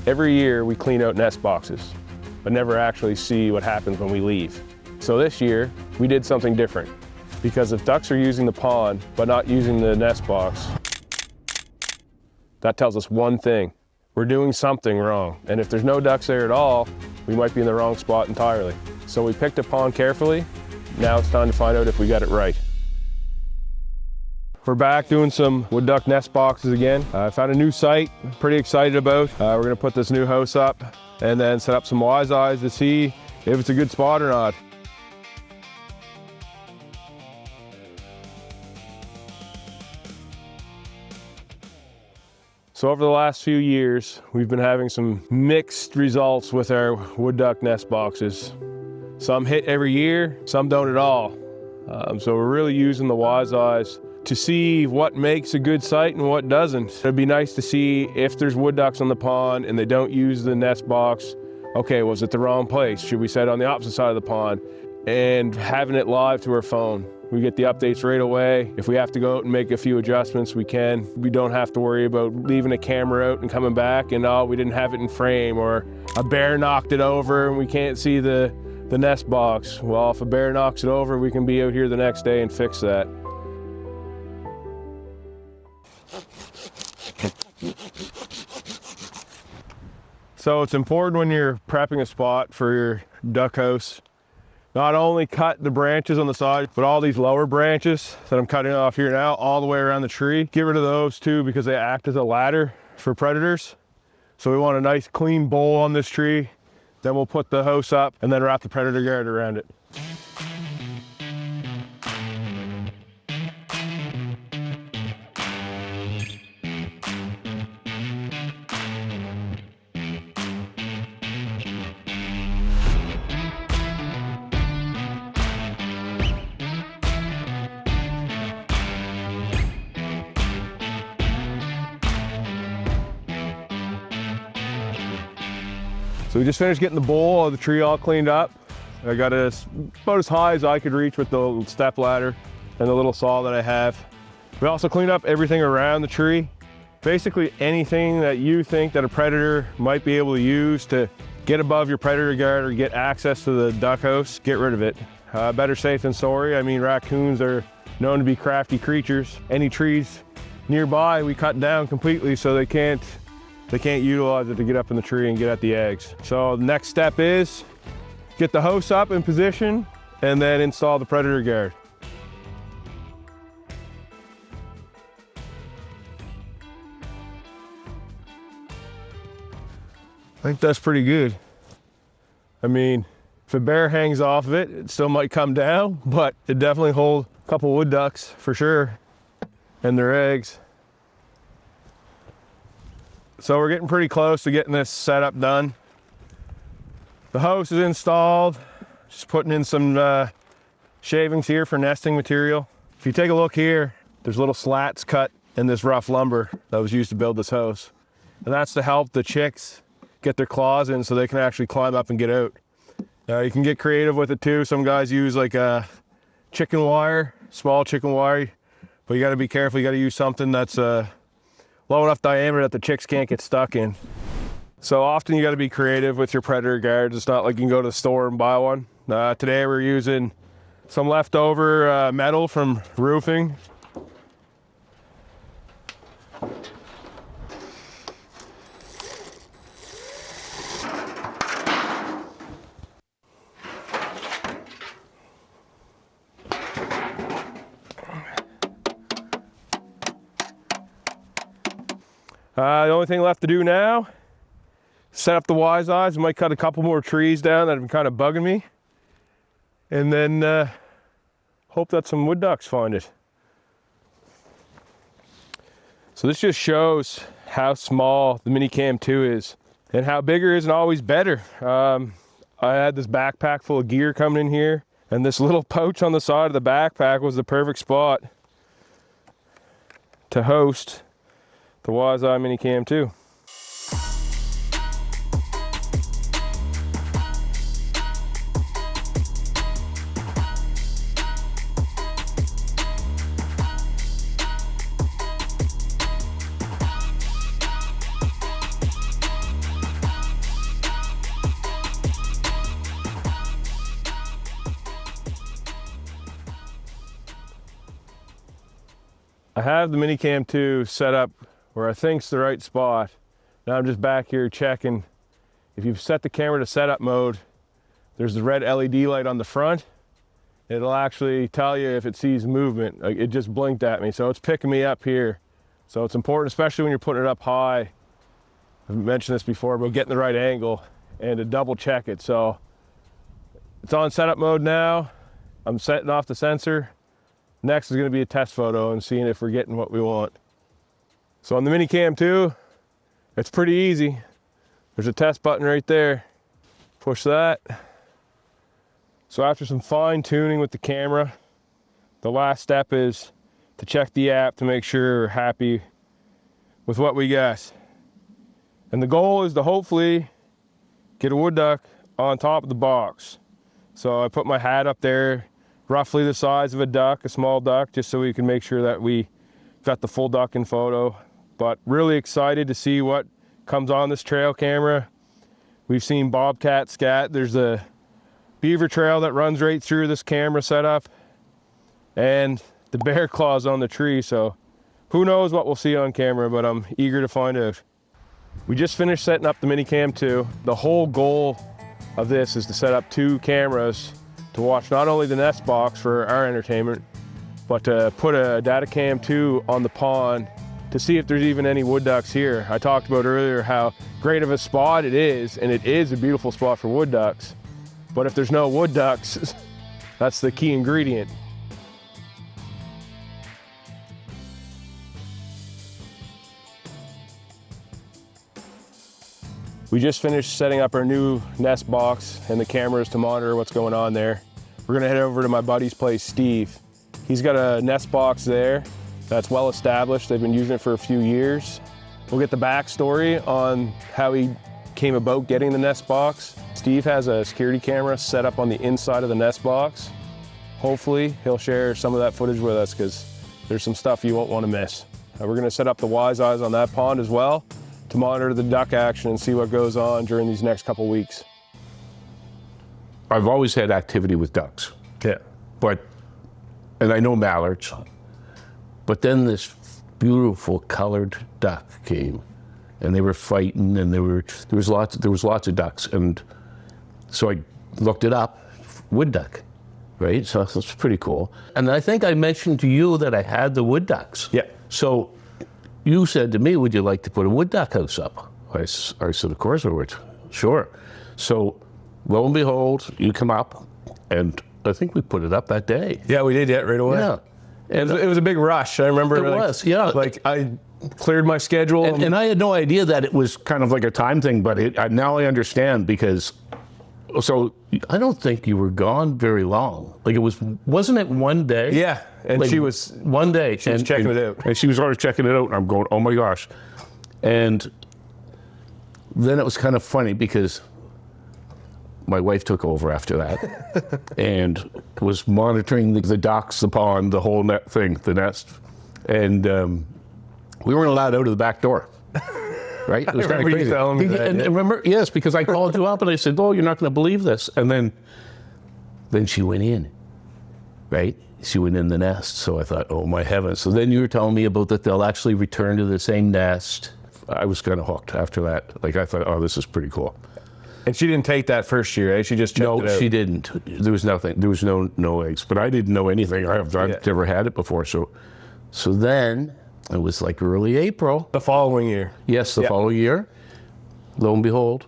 Every year we clean out nest boxes, but never actually see what happens when we leave. So this year, we did something different. Because if ducks are using the pond, but not using the nest box, that tells us one thing: we're doing something wrong. And if there's no ducks there at all, we might be in the wrong spot entirely. So we picked a pond carefully. Now it's time to find out if we got it right. We're back doing some wood duck nest boxes again. I found a new site, pretty excited about. We're gonna put this new house up and then set up some wise eyes to see if it's a good spot or not. So over the last few years, we've been having some mixed results with our wood duck nest boxes. Some hit every year, some don't at all. So we're really using the wise eyes to see what makes a good site and what doesn't. It'd be nice to see if there's wood ducks on the pond and they don't use the nest box. Okay, was it the wrong place? Should we set it on the opposite side of the pond? And having it live to our phone. We get the updates right away. If we have to go out and make a few adjustments, we can. We don't have to worry about leaving a camera out and coming back and oh, we didn't have it in frame, or a bear knocked it over and we can't see the nest box. Well, if a bear knocks it over, we can be out here the next day and fix that. So it's important when you're prepping a spot for your duck house, not only cut the branches on the side, but all these lower branches that I'm cutting off here now, all the way around the tree. Get rid of those too, because they act as a ladder for predators. So we want a nice clean bowl on this tree. Then we'll put the house up and then wrap the predator guard around it. So we just finished getting the bowl of the tree all cleaned up. I got it about as high as I could reach with the step ladder and the little saw that I have. We also cleaned up everything around the tree. Basically anything that you think that a predator might be able to use to get above your predator guard or get access to the duck house, get rid of it. Better safe than sorry. I mean, raccoons are known to be crafty creatures. Any trees nearby we cut down completely so they can't utilize it to get up in the tree and get at the eggs. So the next step is get the house up in position and then install the predator guard. I think that's pretty good. I mean, if a bear hangs off of it, it still might come down, but it definitely hold a couple wood ducks for sure and their eggs. So we're getting pretty close to getting this setup done. The house is installed. Just putting in some shavings here for nesting material. If you take a look here, there's little slats cut in this rough lumber that was used to build this house. And that's to help the chicks get their claws in so they can actually climb up and get out. You can get creative with it too. Some guys use like a chicken wire, small chicken wire, but you gotta be careful. You gotta use something that's low enough diameter that the chicks can't get stuck in. So often you got to be creative with your predator guards. It's not like you can go to the store and buy one. Today we're using some leftover metal from roofing. The only thing left to do now, set up the wise eyes. We might cut a couple more trees down that have been kind of bugging me. And then hope that some wood ducks find it. So this just shows how small the Minicam 2 is and how bigger isn't always better. I had this backpack full of gear coming in here, and this little pouch on the side of the backpack was the perfect spot to host the Wise Eye Minicam 2. I have the Minicam 2 set up where I think's the right spot. Now I'm just back here checking. If you've set the camera to setup mode, there's the red LED light on the front. It'll actually tell you if it sees movement. Like, it just blinked at me, so it's picking me up here. So it's important, especially when you're putting it up high. I've mentioned this before, but getting the right angle and to double check it. So it's on setup mode now. I'm setting off the sensor. Next is going to be a test photo and seeing if we're getting what we want. So on the Minicam 2, it's pretty easy. There's a test button right there. Push that. So after some fine tuning with the camera, the last step is to check the app to make sure we're happy with what we got. And the goal is to hopefully get a wood duck on top of the box. So I put my hat up there, roughly the size of a duck, a small duck, just so we can make sure that we got the full duck in photo. But really excited to see what comes on this trail camera. We've seen bobcat, scat. There's a beaver trail that runs right through this camera setup, and the bear claws on the tree. So who knows what we'll see on camera, but I'm eager to find out. We just finished setting up the Minicam 2. The whole goal of this is to set up 2 cameras to watch not only the nest box for our entertainment, but to put a Datacam 2 on the pond to see if there's even any wood ducks here. I talked about earlier how great of a spot it is, and it is a beautiful spot for wood ducks. But if there's no wood ducks, that's the key ingredient. We just finished setting up our new nest box and the cameras to monitor what's going on there. We're gonna head over to my buddy's place, Steve. He's got a nest box there that's well established. They've been using it for a few years. We'll get the backstory on how he came about getting the nest box. Steve has a security camera set up on the inside of the nest box. Hopefully he'll share some of that footage with us because there's some stuff you won't want to miss. We're gonna set up the Wise Eyes on that pond as well to monitor the duck action and see what goes on during these next couple weeks. I've always had activity with ducks. Yeah. And I know mallards, but then this beautiful colored duck came, and they were fighting, and there was lots of ducks, and so I looked it up, wood duck, right? So that's pretty cool. And I think I mentioned to you that I had the wood ducks. Yeah. So you said to me, "Would you like to put a wood duck house up?" I said, "Of course I would." Sure. So lo and behold, you come up, and I think we put it up that day. Yeah, we did, right away. Yeah. And it was a big rush. I remember It was, yeah. Like I cleared my schedule. And I had no idea that it was kind of like a time thing, but now I understand because, so I don't think you were gone very long. Like wasn't it one day? Yeah, and Like she was one day. She was checking it out. And she was always checking it out, and I'm going, oh my gosh. And then it was kind of funny because my wife took over after that and was monitoring the ducks, the pond, the whole the nest. And we weren't allowed out of the back door, right? It was kind of crazy. Telling me that, And remember, yes, because I called you up and I said, "Oh, you're not going to believe this." And then she went in, right? She went in the nest. So I thought, oh my heavens. So then you were telling me about that they'll actually return to the same nest. I was kind of hooked after that. Like I thought, oh, this is pretty cool. And she didn't take that first year, eh? She just checked it out. No, she didn't. There was nothing. There was no eggs. But I didn't know anything. I've never had it before. So then it was like early April. The following year. Yes, the following year. Lo and behold,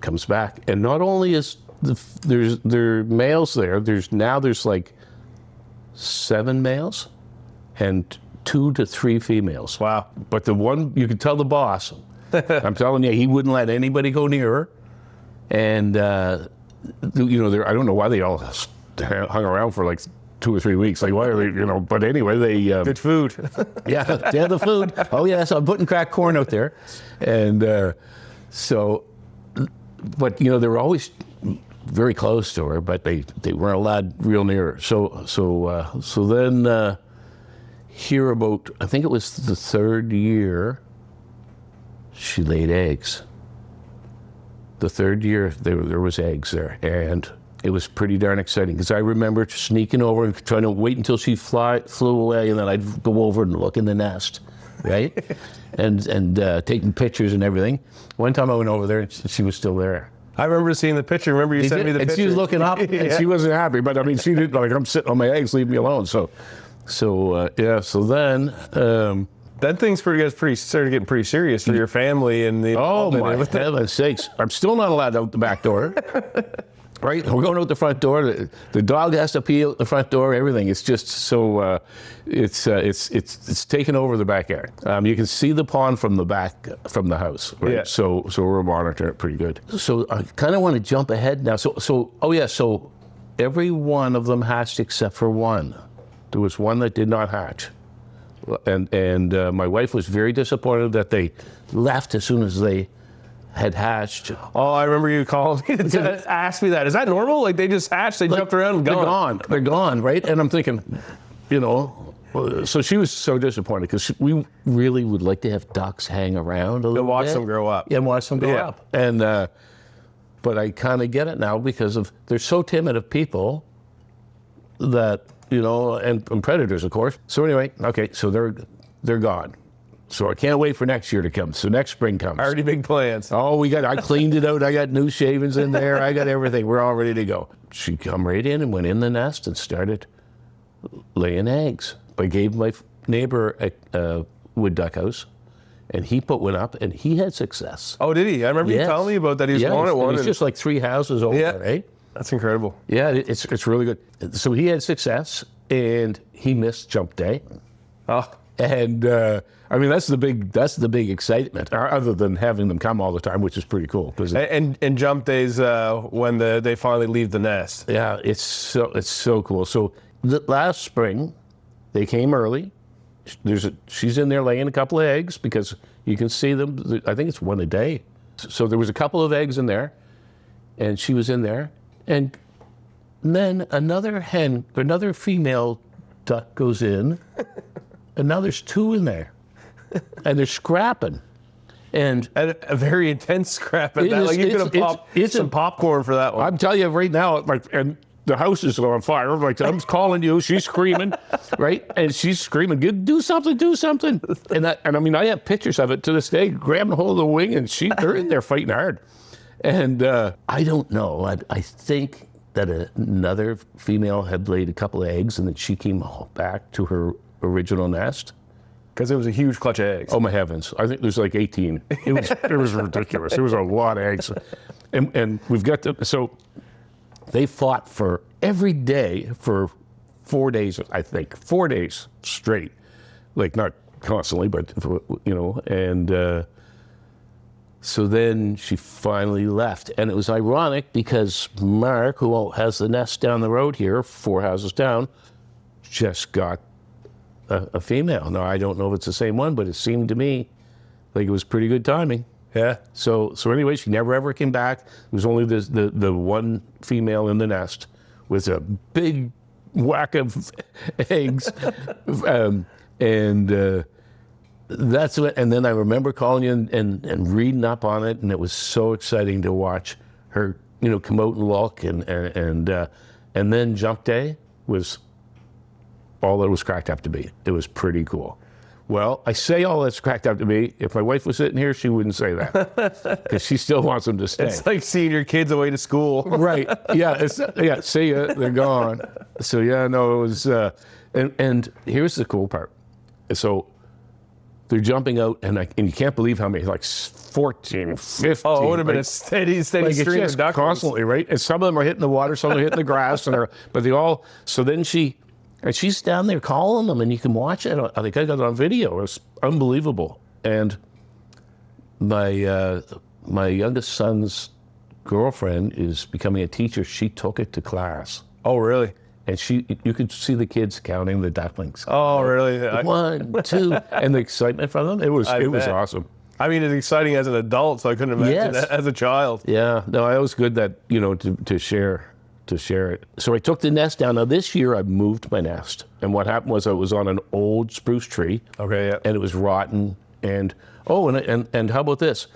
comes back. And not only is there are males there. There's like 7 males and 2 to 3 females. Wow. But the one, you could tell the boss, I'm telling you, he wouldn't let anybody go near her. And, I don't know why they all hung around for like 2 or 3 weeks. Like, why are they, but anyway, they... Good food. Yeah, they had the food. Oh, yeah, so I'm putting cracked corn out there. And but, they were always very close to her, but they weren't allowed real near her. So then here about, I think it was the 3rd year, she laid eggs. The 3rd year, there was eggs there. And it was pretty darn exciting because I remember sneaking over and trying to wait until she flew away, and then I'd go over and look in the nest, right? and taking pictures and everything. One time I went over there and she was still there. I remember seeing the picture. Remember you sent me the and picture? she was looking up, and she wasn't happy. But I mean, she did like, I'm sitting on my eggs, leave me alone. So then. That thing's started getting pretty serious for your family and the. Oh my heaven's sakes! I'm still not allowed out the back door. Right, we're going out the front door. The dog has to pee out the front door. Everything. It's just so. It's taken over the backyard. You can see the pond from the back from the house. Right? Yeah. So we're monitoring it pretty good. So I kind of want to jump ahead now. So every one of them hatched except for one. There was one that did not hatch. And my wife was very disappointed that they left as soon as they had hatched. Oh, I remember you called me to ask me that. Is that normal? Like they just hatched, they jumped around and gone. They're gone, right? And I'm thinking, so she was so disappointed because we really would like to have ducks hang around a little bit. Watch them grow up. Yeah, watch them grow up. And but I kind of get it now because they're so timid of people that. And predators, of course. So anyway, okay, so they're gone. So I can't wait for next year to come. So next spring comes. Already big plans. Oh, I cleaned it out. I got new shavings in there. I got everything. We're all ready to go. She come right in and went in the nest and started laying eggs. I gave my neighbor a wood duck house, and he put one up, and he had success. Oh, did he? I remember you telling me about that. He was going at one. It's just like 3 houses over, right? That's incredible. Yeah, it's really good. So he had success, and he missed jump day. Oh, and I mean that's the big excitement, other than having them come all the time, which is pretty cool. And jump days when they finally leave the nest. Yeah, it's so cool. So last spring, they came early. She's in there laying a couple of eggs because you can see them. I think it's one a day. So there was a couple of eggs in there, and she was in there. And then another female duck goes in, and now there's 2 in there, and they're scrapping, and a very intense scrap at that. Like you could have popped some popcorn for that one. I'm telling you right now, and the house is on fire. Like I'm calling you, she's screaming, right? And she's screaming, do something. And I mean, I have pictures of it to this day, grabbing hold of the wing, and they're in there fighting hard. And I don't know. I think that another female had laid a couple of eggs, and then she came back to her original nest. Because it was a huge clutch of eggs. Oh my heavens! I think there's like 18. It was ridiculous. There was a lot of eggs, and we've got so they fought for every day for 4 days. I think 4 days straight, like not constantly, but and. So then she finally left. And it was ironic because Mark, who has the nest down the road here, 4 houses down, just got a female. Now, I don't know if it's the same one, but it seemed to me like it was pretty good timing. Yeah. So anyway, she never ever came back. There was only the one female in the nest with a big whack of eggs. That's what, and then I remember calling you and reading up on it, and it was so exciting to watch her, come out and look, and then jump day was all that it was cracked up to be. It was pretty cool. Well, I say all that's cracked up to be. If my wife was sitting here, she wouldn't say that because she still wants them to stay. It's like seeing your kids away to school. Right? Yeah. See ya. They're gone. So yeah, no, it was. And here's the cool part. So. They're jumping out, and you can't believe how many, like 14, 15. Oh, it would have been a steady stream of ducks. Constantly, right? And some of them are hitting the water, some are hitting the grass, but they all, so then she's down there calling them, and you can watch it. I think I got it on video. It was unbelievable. And my youngest son's girlfriend is becoming a teacher. She took it to class. Oh, really? And you could see the kids counting the ducklings. Oh, really? 1, 2, and the excitement from them. It was awesome. I mean, it's exciting as an adult, so I couldn't imagine that as a child. Yeah, no, it was good that to share it. So I took the nest down. Now this year I moved my nest, and what happened was I was on an old spruce tree. Okay, yeah. And it was rotten. And how about this?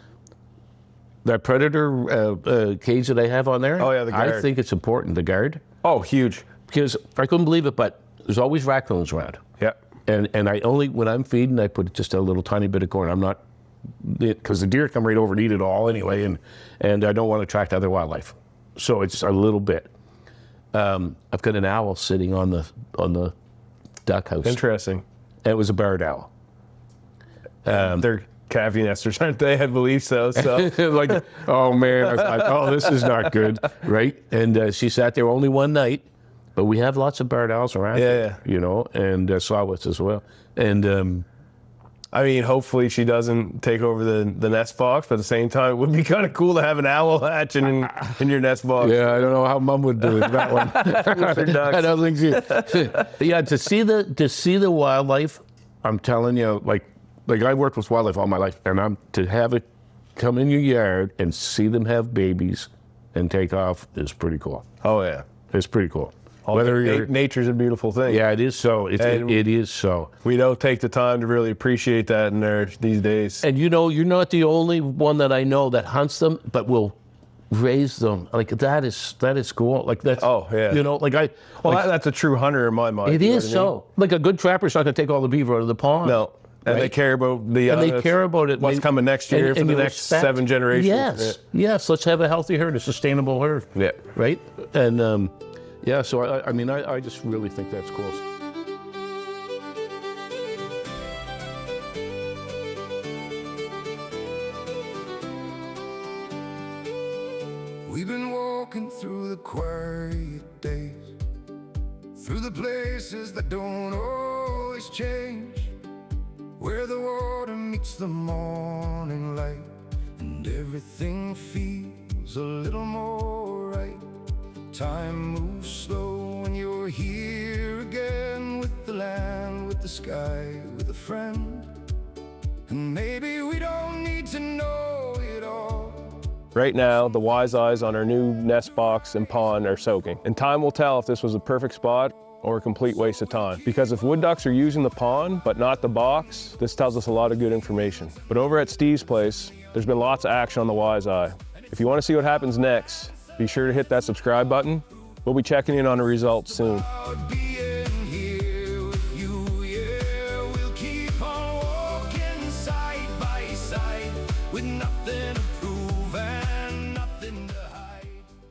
that predator cage that I have on there. Oh, yeah, the guard. I think it's important, the guard, Oh, huge. because I couldn't believe it, but there's always raccoons around. Yeah. And I only, when I'm feeding, I put just a little tiny bit of corn. I'm not, because the deer come right over and eat it all anyway, and I don't want to attract other wildlife. So it's a little bit. I've got an owl sitting on the duck house. Interesting. And it was a barred owl. They're cavity nesters, aren't they? I believe so. So Like, oh man, I thought, oh, this is not good, right? And she sat there only one night, but we have lots of barred owls around, Yeah. you know, and saw-whats as well. And I mean, hopefully she doesn't take over the nest box, but at the same time, it would be kind of cool to have an owl hatching in your nest box. yeah, I don't know how Mom would do it, that one. ducks. I don't think she. Yeah, to see the wildlife, I'm telling you, like I worked with wildlife all my life, and to have it come in your yard and see them have babies and take off is pretty cool. Oh yeah. It's pretty cool. Nature's a beautiful thing. Yeah, it is so. It is so. We don't take the time to really appreciate that these days. And you know, you're not the only one that I know that hunts them, but will raise them. Like that is cool. Like that's. Oh, yeah. You know, That's a true hunter in my mind. it you know is what I mean? so. Like a good trapper's not going to take all the beaver out of the pond. No. And Right? they care about And they care about it. What's They- coming next year for and the you next respect- 7 generations. Yes, yes. Let's have a healthy herd, a sustainable herd. Yeah. Right. And yeah. So I mean, I just really think that's cool. We've been walking through the quiet days, through the places that don't always change, where the water meets the morning light, and everything feels a little more right. Time moves slow when you're here again, with the land, with the sky, with a friend. And maybe we don't need to know it all. Right now, the wise eyes on our new nest box and pond are soaking. And time will tell if this was a perfect spot or a complete waste of time. Because if wood ducks are using the pond, but not the box, this tells us a lot of good information. But over at Steve's place, there's been lots of action on the wise eye. If you want to see what happens next, be sure to hit that subscribe button. We'll be checking in on the results soon. I'd be